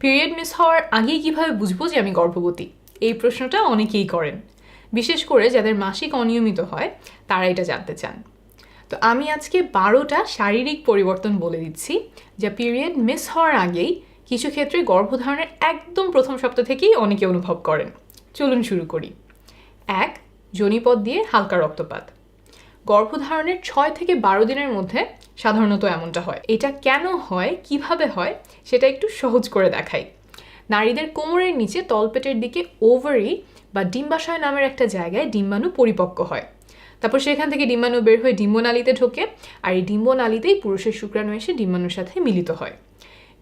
Period miss হওয়ার আগেই কিভাবে বুঝবো যে আমি গর্ভবতী? এই প্রশ্নটা অনেকেই করেন, বিশেষ করে যাদের মাসিক অনিয়মিত হয় তারা এটা জানতে চান। তো আমি আজকে 12টা শারীরিক পরিবর্তন বলে দিচ্ছি যা পিরিয়ড মিস হওয়ার আগেই কিছু ক্ষেত্রে গর্ভধারণের একদম প্রথম সপ্তাহ থেকেই অনেকে অনুভব করেন। চলুন শুরু করি। 1. যোনিপথ দিয়ে হালকা রক্তপাত। গর্ভধারণের 6 থেকে 12 দিনের মধ্যে সাধারণত এমনটা হয়। এটা কেন হয়, কিভাবে হয় সেটা একটু সহজ করে দেখাই। নারীদের কোমরের নিচে তলপেটের দিকে ওভারি বা ডিম্বাশয় নামের একটা জায়গায় ডিম্বাণু পরিপক্ক হয়। তারপর সেখান থেকে ডিম্বাণু বের হয়ে ডিম্বনালীতে ঢোকে, আর এই ডিম্বনালীতেই পুরুষের শুক্রাণু এসে ডিম্বাণুর সাথে মিলিত হয়।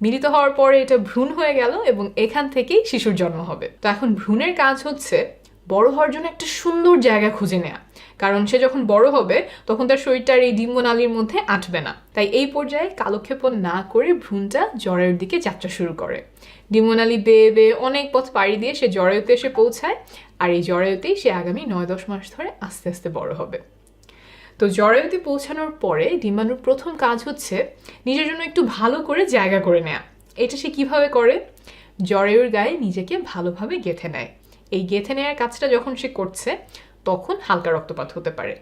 মিলিত হওয়ার পরে এটা ভ্রূণ হয়ে গেল এবং এখান থেকেই শিশুর জন্ম হবে। তো এখন ভ্রূণের কাজ হচ্ছে বড় হওয়ার জন্য একটা সুন্দর জায়গা খুঁজে নেওয়া, কারণ সে যখন বড় হবে তখন তার শরীরটার এই ডিম্বনালীর মধ্যে আঁটবে না। তাই এই পর্যায়ে কালক্ষেপণ না করে ভ্রূণটা জরায়ুর দিকে যাত্রা শুরু করে। ডিম্বনালী বেয়ে বেয়ে অনেক পথ পাড়ি দিয়ে সে জরায়ুতে এসে পৌঁছায়, আর এই জরায়ুতেই সে আগামী 9-10 মাস ধরে আস্তে আস্তে বড় হবে। তো জরায়ুতে পৌঁছানোর পরে ডিম্বাণুর প্রথম কাজ হচ্ছে নিজের জন্য একটু ভালো করে জায়গা করে নেয়া। এটা সে কিভাবে করে? জরায়ুর গায়ে নিজেকে ভালোভাবে গেঁথে নেয়। এই গেঁথে নেওয়ার কাজটা যখন সে করছে তখন হালকা রক্তপাত হতে পারে,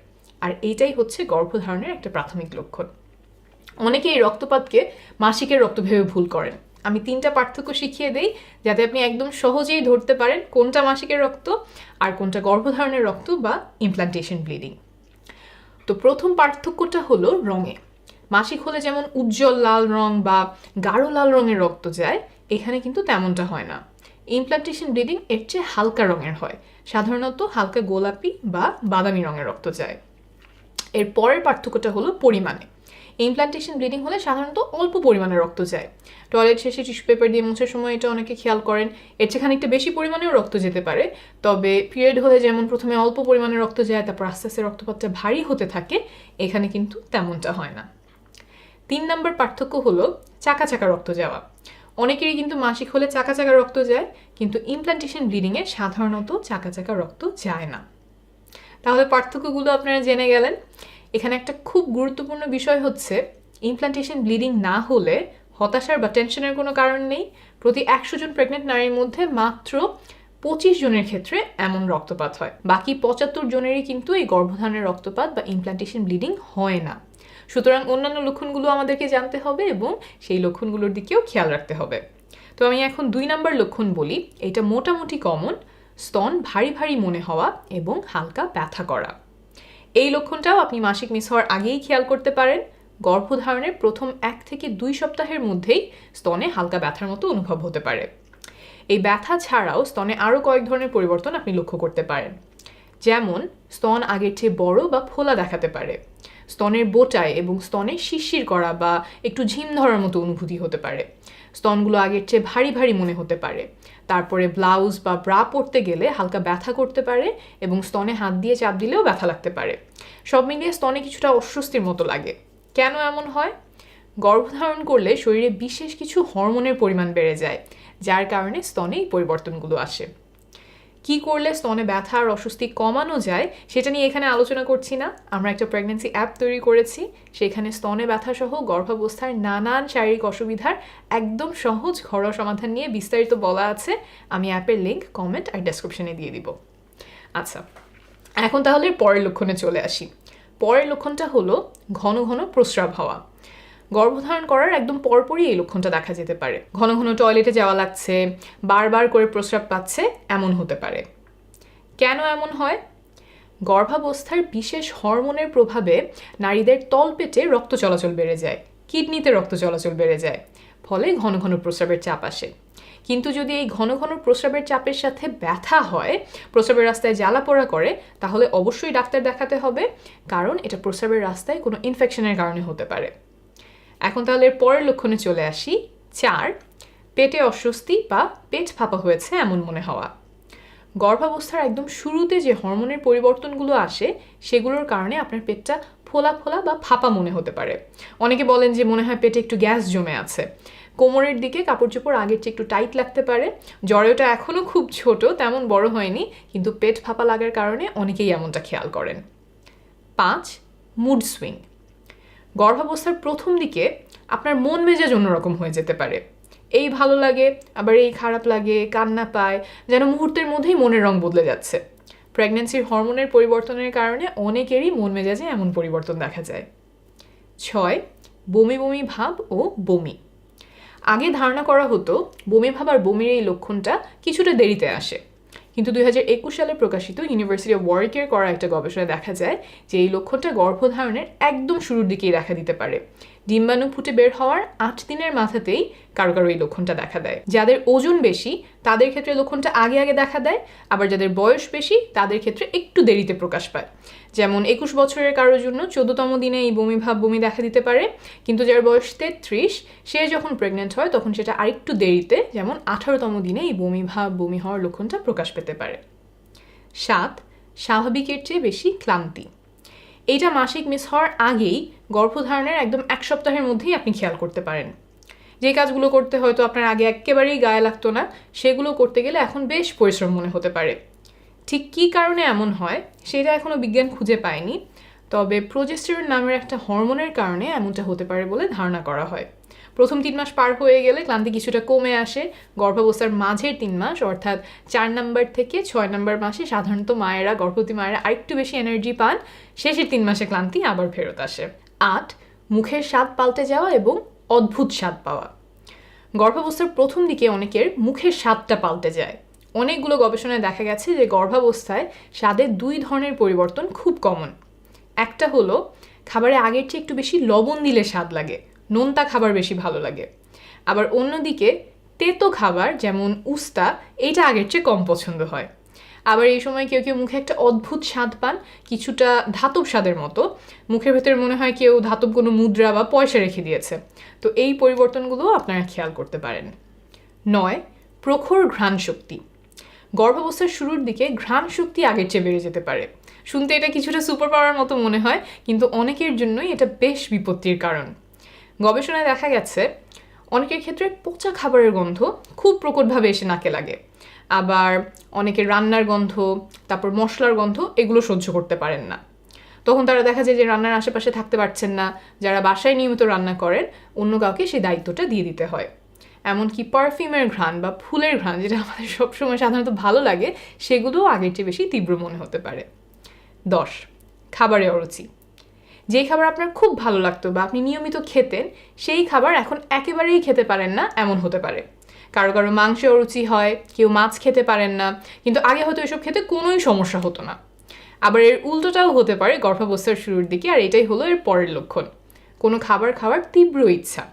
আর এইটাই হচ্ছে গর্ভধারণের একটা প্রাথমিক লক্ষণ। অনেকে এই রক্তপাতকে মাসিকের রক্ত ভেবে ভুল করেন। আমি 3টা পার্থক্য শিখিয়ে দেই যাতে আপনি একদম সহজেই ধরতে পারেন কোনটা মাসিকের রক্ত আর কোনটা গর্ভধারণের রক্ত বা ইমপ্লান্টেশন ব্লিডিং। তো প্রথম পার্থক্যটা হলো রঙে। মাসিক হলে যেমন উজ্জ্বল লাল রং বা গাঢ় লাল রঙের রক্ত যায়, এখানে কিন্তু তেমনটা হয় না। ইমপ্লান্টেশন ব্লিডিং এর চেয়ে হালকা রঙের হয়, সাধারণত হালকা গোলাপি বা বাদামি রঙের রক্ত যায়। এর পরের পার্থক্যটা হলো পরিমাণে। ইমপ্লান্টেশন ব্লিডিং হলে সাধারণত অল্প পরিমাণে রক্ত যায়। টয়লেট শেষে টিস্যু পেপার দিয়ে মোছার সময় এটা অনেকে খেয়াল করেন, এর চেয়ে খানিকটা বেশি পরিমাণেও রক্ত যেতে পারে। তবে পিরিয়ড হলে যেমন প্রথমে অল্প পরিমাণে রক্ত যায়, তারপর আস্তে আস্তে রক্তপাতটা ভারী হতে থাকে, এখানে কিন্তু তেমনটা হয় না। 3 নম্বর পার্থক্য হলো চাকা চাকা রক্ত যাওয়া। অনেকেরই কিন্তু মাসিক হলে চাকা চাকা রক্ত যায়, কিন্তু ইমপ্লান্টেশন ব্লিডিংয়ে সাধারণত চাকা চাকা রক্ত যায় না। তাহলে পার্থক্যগুলো আপনারা জেনে গেলেন। এখানে একটা খুব গুরুত্বপূর্ণ বিষয় হচ্ছে ইমপ্লান্টেশন ব্লিডিং না হলে হতাশার বা টেনশনের কোনো কারণ নেই। প্রতি 100 জন প্রেগনেন্ট নারীর মধ্যে মাত্র 25 জনের ক্ষেত্রে এমন রক্তপাত হয়। বাকি 75 জনেরই কিন্তু এই গর্ভধারণের রক্তপাত বা ইমপ্লান্টেশন ব্লিডিং হয় না। সুতরাং অন্যান্য লক্ষণগুলো আমাদেরকে জানতে হবে এবং সেই লক্ষণগুলোর দিকেও খেয়াল রাখতে হবে। তো আমি এখন 2 নম্বর লক্ষণ বলি। এটা মোটামুটি কমন, স্তন ভারী ভারী মনে হওয়া এবং হালকা ব্যথা করা। এই লক্ষণটাও আপনি মাসিক মিস হওয়ার আগেই খেয়াল করতে পারেন। গর্ভধারণের প্রথম 1 থেকে 2 সপ্তাহের মধ্যেই স্তনে হালকা ব্যথার মতো অনুভব হতে পারে। এই ব্যথা ছাড়াও স্তনে আরও কয়েক ধরনের পরিবর্তন আপনি লক্ষ্য করতে পারেন। যেমন স্তন আগের চেয়ে বড় বা ফোলা দেখাতে পারে, স্তনের বোটায় এবং স্তনে শিরশির করা বা একটু ঝিম ধরার মতো অনুভূতি হতে পারে, স্তনগুলো আগের চেয়ে ভারী ভারী মনে হতে পারে, তারপরে ব্লাউজ বা ব্রা পরতে গেলে হালকা ব্যথা করতে পারে এবং স্তনে হাত দিয়ে চাপ দিলেও ব্যথা লাগতে পারে। সব মিলিয়ে স্তনে কিছুটা অস্বস্তির মতো লাগে। কেন এমন হয়? গর্ভধারণ করলে শরীরে বিশেষ কিছু হরমোনের পরিমাণ বেড়ে যায়, যার কারণে স্তনে এই পরিবর্তনগুলো আসে। কি করলে স্তনে ব্যথা আর অস্বস্তি কমানো যায় সেটা নিয়ে এখানে আলোচনা করছি না। আমরা একটা প্রেগন্যান্সি অ্যাপ তৈরি করেছি, সেখানে স্তনে ব্যথা সহ গর্ভাবস্থার নানান শারীরিক অসুবিধার একদম সহজ ঘরোয়া সমাধান নিয়ে বিস্তারিত বলা আছে। আমি অ্যাপের লিঙ্ক কমেন্ট আর ডেসক্রিপশনে দিয়ে দিব। আচ্ছা, এখন তাহলে পরের লক্ষণে চলে আসি। পরের লক্ষণটা হলো ঘন ঘন প্রস্রাব হওয়া। গর্ভধারণ করার একদম পরপরই এই লক্ষণটা দেখা যেতে পারে। ঘন ঘন টয়লেটে যাওয়া লাগছে, বারবার করে প্রস্রাব পাচ্ছে, এমন হতে পারে। কেন এমন হয়? গর্ভাবস্থার বিশেষ হরমোনের প্রভাবে নারীদের তলপেটে রক্ত চলাচল বেড়ে যায়, কিডনিতে রক্ত চলাচল বেড়ে যায়, ফলে ঘন ঘন প্রস্রাবের চাপ আসে। কিন্তু যদি এই ঘন ঘন প্রস্রাবের চাপের সাথে ব্যথা হয়, প্রস্রাবের রাস্তায় জ্বালা পোড়া করে, তাহলে অবশ্যই ডাক্তার দেখাতে হবে, কারণ এটা প্রস্রাবের রাস্তায় কোনো ইনফেকশনের কারণে হতে পারে। এখন তাহলে এর পরের লক্ষণে চলে আসি। 4, পেটে অস্বস্তি বা পেট ফাঁপা হয়েছে এমন মনে হওয়া। গর্ভাবস্থার একদম শুরুতে যে হরমোনের পরিবর্তনগুলো আসে সেগুলোর কারণে আপনার পেটটা ফোলা ফোলা বা ফাঁপা মনে হতে পারে। অনেকে বলেন যে মনে হয় পেটে একটু গ্যাস জমে আছে। কোমরের দিকে কাপড় চোপড় আগের চেয়ে একটু টাইট লাগতে পারে। জরায়ুটা এখনও খুব ছোট, তেমন বড় হয়নি, কিন্তু পেট ফাঁপা লাগার কারণে অনেকেই এমনটা খেয়াল করেন। 5, মুড সুইং। গর্ভাবস্থার প্রথম দিকে আপনার মন মেজাজ অন্যরকম হয়ে যেতে পারে। এই ভালো লাগে, আবার এই খারাপ লাগে, কান্না পায়, যেন মুহূর্তের মধ্যেই মনের রং বদলে যাচ্ছে। প্রেগন্যান্সির হরমোনের পরিবর্তনের কারণে অনেকেরই মন মেজাজে এমন পরিবর্তন দেখা যায়। 6. বমি বমি ভাব ও বমি। আগে ধারণা করা হতো বমি ভাব আর বমির এই লক্ষণটা কিছুটা দেরিতে আসে, কিন্তু 2021 সালে প্রকাশিত ইউনিভার্সিটি অফ ওয়ার্কের করা একটা গবেষণায় দেখা যায় যে এই লক্ষণটা গর্ভধারণের একদম শুরুর দিকেই দেখা দিতে পারে। ডিম্বাণু ফুটে বের হওয়ার 8 দিনের মাথাতেই কারো কারো এই লক্ষণটা দেখা দেয়। যাদের ওজন বেশি তাদের ক্ষেত্রে লক্ষণটা আগে আগে দেখা দেয়, আবার যাদের বয়স বেশি তাদের ক্ষেত্রে একটু দেরিতে প্রকাশ পায়। যেমন 21 বছরের কারোর জন্য 14তম দিনে এই বমি ভাব বমি দেখা দিতে পারে, কিন্তু যার বয়স 33 সে যখন প্রেগনেন্ট হয় তখন সেটা আরেকটু দেরিতে, যেমন 18তম দিনে এই বমি ভাব বমি হওয়ার লক্ষণটা প্রকাশ পেতে পারে। 7. স্বাভাবিকের চেয়ে বেশি ক্লান্তি। এইটা মাসিক মিস হওয়ার আগেই গর্ভধারণের একদম 1 সপ্তাহের মধ্যেই আপনি খেয়াল করতে পারেন। যে কাজগুলো করতে হয়তো আপনার আগে একেবারেই গায়ে লাগতো না, সেগুলো করতে গেলে এখন বেশ পরিশ্রম মনে হতে পারে। ঠিক কী কারণে এমন হয় সেটা এখনও বিজ্ঞান খুঁজে পায়নি, তবে প্রোজেস্টেরন নামের একটা হরমোনের কারণে এমনটা হতে পারে বলে ধারণা করা হয়। প্রথম 3 মাস পার হয়ে গেলে ক্লান্তি কিছুটা কমে আসে। গর্ভাবস্থার মাঝের 3 মাস অর্থাৎ 4 নম্বর থেকে 6 নম্বর মাসে সাধারণত গর্ভবতী মায়েরা আরেকটু বেশি এনার্জি পান, শেষের 3 মাসে ক্লান্তি আবার ফেরত আসে। 8. মুখের স্বাদ পাল্টে যাওয়া এবং অদ্ভুত স্বাদ পাওয়া। গর্ভাবস্থার প্রথম দিকে অনেকের মুখের স্বাদটা পাল্টে যায়। অনেকগুলো গবেষণায় দেখা গেছে যে গর্ভাবস্থায় স্বাদের 2 ধরনের পরিবর্তন খুব কমন। একটা হলো খাবারে আগের চেয়ে একটু বেশি লবণ দিলে স্বাদ লাগে, নোনতা খাবার বেশি ভালো লাগে। আবার অন্যদিকে তেতো খাবার যেমন উস্তা এইটা আগের চেয়ে কম পছন্দ হয়। আবার এই সময় কেউ কেউ মুখে একটা অদ্ভুত স্বাদ পান, কিছুটা ধাতব স্বাদের মতো। মুখের ভেতরে মনে হয় কেউ ধাতব কোনো মুদ্রা বা পয়সা রেখে দিয়েছে। তো এই পরিবর্তনগুলো আপনারা খেয়াল করতে পারেন। 9. প্রখর ঘ্রাণ শক্তি। গর্ভাবস্থার শুরুর দিকে ঘ্রাণ শক্তি আগের চেয়ে বেড়ে যেতে পারে। শুনতে এটা কিছুটা সুপার পাওয়ার মতো মনে হয়, কিন্তু অনেকের জন্যই এটা বেশ বিপত্তির কারণ। গবেষণায় দেখা গেছে অনেকের ক্ষেত্রে পচা খাবারের গন্ধ খুব প্রকটভাবে এসে নাকে লাগে। আবার অনেকের রান্নার গন্ধ, তারপর মশলার গন্ধ এগুলো সহ্য করতে পারেন না। তখন তারা দেখা যায় যে রান্নার আশেপাশে থাকতে পারছেন না। যারা বাসায় নিয়মিত রান্না করেন অন্য কাউকে সেই দায়িত্বটা দিয়ে দিতে হয়। এমনকি পারফিউমের ঘ্রাণ বা ফুলের ঘ্রাণ, যেটা আমাদের সবসময় সাধারণত ভালো লাগে, সেগুলোও আগের চেয়ে বেশি তীব্র মনে হতে পারে। 10. খাবারে অরুচি। যেই খাবার আপনার খুব ভালো লাগতো বা আপনি নিয়মিত খেতেন, সেই খাবার এখন একেবারেই খেতে পারেন না এমন হতে পারে। কারো কারো মাংসে অরুচি হয়, কেউ মাছ খেতে পারেন না, কিন্তু আগে হয়তো এসব খেতে কোনোই সমস্যা হতো না। আবার এর উল্টোটাও হতে পারে গর্ভাবস্থার শুরুর দিকে, আর এটাই হলো এর পরের লক্ষণ, কোনো খাবার খাওয়ার তীব্র ইচ্ছা।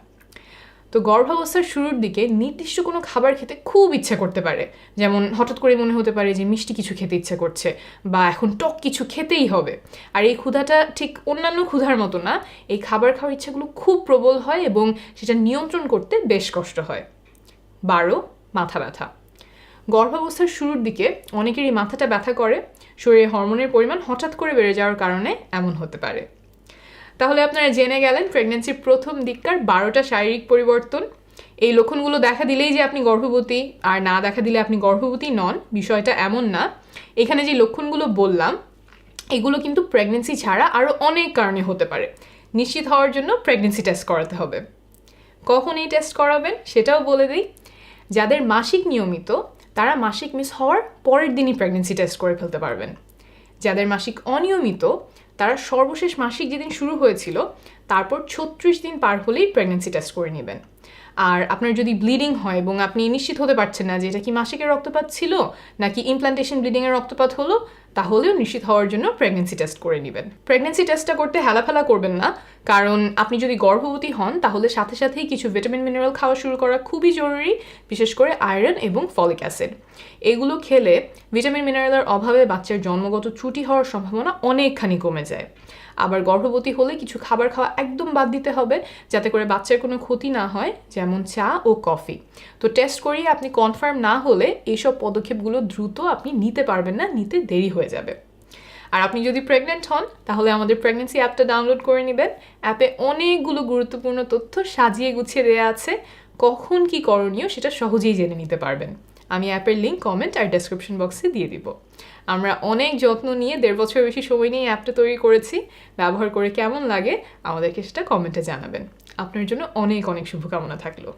তো গর্ভাবস্থার শুরুর দিকে নির্দিষ্ট কোনো খাবার খেতে খুব ইচ্ছা করতে পারে, যেমন হঠাৎ করে মনে হতে পারে যে মিষ্টি কিছু খেতে ইচ্ছা করছে বা এখন টক কিছু খেতেই হবে। আর এই ক্ষুধাটা ঠিক অন্যান্য ক্ষুধার মতো না, এই খাবার খাওয়ার ইচ্ছাগুলো খুব প্রবল হয় এবং সেটা নিয়ন্ত্রণ করতে বেশ কষ্ট হয়। 12. মাথা ব্যথা। গর্ভাবস্থার শুরুর দিকে অনেকেরই মাথাটা ব্যথা করে, শরীরে হরমোনের পরিমাণ হঠাৎ করে বেড়ে যাওয়ার কারণে এমন হতে পারে। তাহলে আপনারা জেনে গেলেন প্রেগন্যান্সির প্রথম দিককার 12টা শারীরিক পরিবর্তন। এই লক্ষণগুলো দেখা দিলেই যে আপনি গর্ভবতী, আর না দেখা দিলে আপনি গর্ভবতী নন, বিষয়টা এমন না। এখানে যে লক্ষণগুলো বললাম এগুলো কিন্তু প্রেগন্যান্সি ছাড়া আরও অনেক কারণে হতে পারে। নিশ্চিত হওয়ার জন্য প্রেগন্যান্সি টেস্ট করাতে হবে। কখন এই টেস্ট করাবেন সেটাও বলে দিই। যাদের মাসিক নিয়মিত তারা মাসিক মিস হওয়ার পরের দিনই প্রেগন্যান্সি টেস্ট করে ফেলতে পারবেন। যাদের মাসিক অনিয়মিত তারা সর্বশেষ মাসিক যেদিন শুরু হয়েছিল তারপর 36 দিন পার হলেই প্রেগন্যান্সি টেস্ট করে নেবেন। আর আপনার যদি ব্লিডিং হয় এবং আপনি নিশ্চিত হতে পারছেন না যে এটা কি মাসিকের রক্তপাত ছিল নাকি ইমপ্লান্টেশন ব্লিডিংয়ের রক্তপাত হলো, তাহলেও নিশ্চিত হওয়ার জন্য প্রেগন্যান্সি টেস্ট করে নেবেন। প্রেগন্যান্সি টেস্টটা করতে হেলাফেলা করবেন না, কারণ আপনি যদি গর্ভবতী হন তাহলে সাথে সাথেই কিছু ভিটামিন মিনারেল খাওয়া শুরু করা খুবই জরুরি, বিশেষ করে আয়রন এবং ফলিক অ্যাসিড। এগুলো খেলে ভিটামিন মিনারেলের অভাবে বাচ্চার জন্মগত ত্রুটি হওয়ার সম্ভাবনা অনেকখানি কমে যায়। আবার গর্ভবতী হলে কিছু খাবার খাওয়া একদম বাদ দিতে হবে যাতে করে বাচ্চার কোনো ক্ষতি না হয়, যেমন চা ও কফি। তো টেস্ট করিয়ে আপনি কনফার্ম না হলে এইসব পদক্ষেপগুলো দ্রুত আপনি নিতে পারবেন না, নিতে দেরি হয়ে যাবে। আর আপনি যদি প্রেগনেন্ট হন তাহলে আমাদের প্রেগনেন্সি অ্যাপটা ডাউনলোড করে নেবেন। অ্যাপে অনেকগুলো গুরুত্বপূর্ণ তথ্য সাজিয়ে গুছিয়ে দেওয়া আছে, কখন কি করণীয় সেটা সহজেই জেনে নিতে পারবেন। আমি অ্যাপের লিঙ্ক কমেন্ট আর ডেসক্রিপশন বক্সে দিয়ে দিব। আমরা অনেক যত্ন নিয়ে 1.5 বছরের বেশি সময় নিয়ে অ্যাপটা তৈরি করেছি। ব্যবহার করে কেমন লাগে আমাদেরকে সেটা কমেন্টে জানাবেন। আপনার জন্য অনেক অনেক শুভকামনা থাকলো।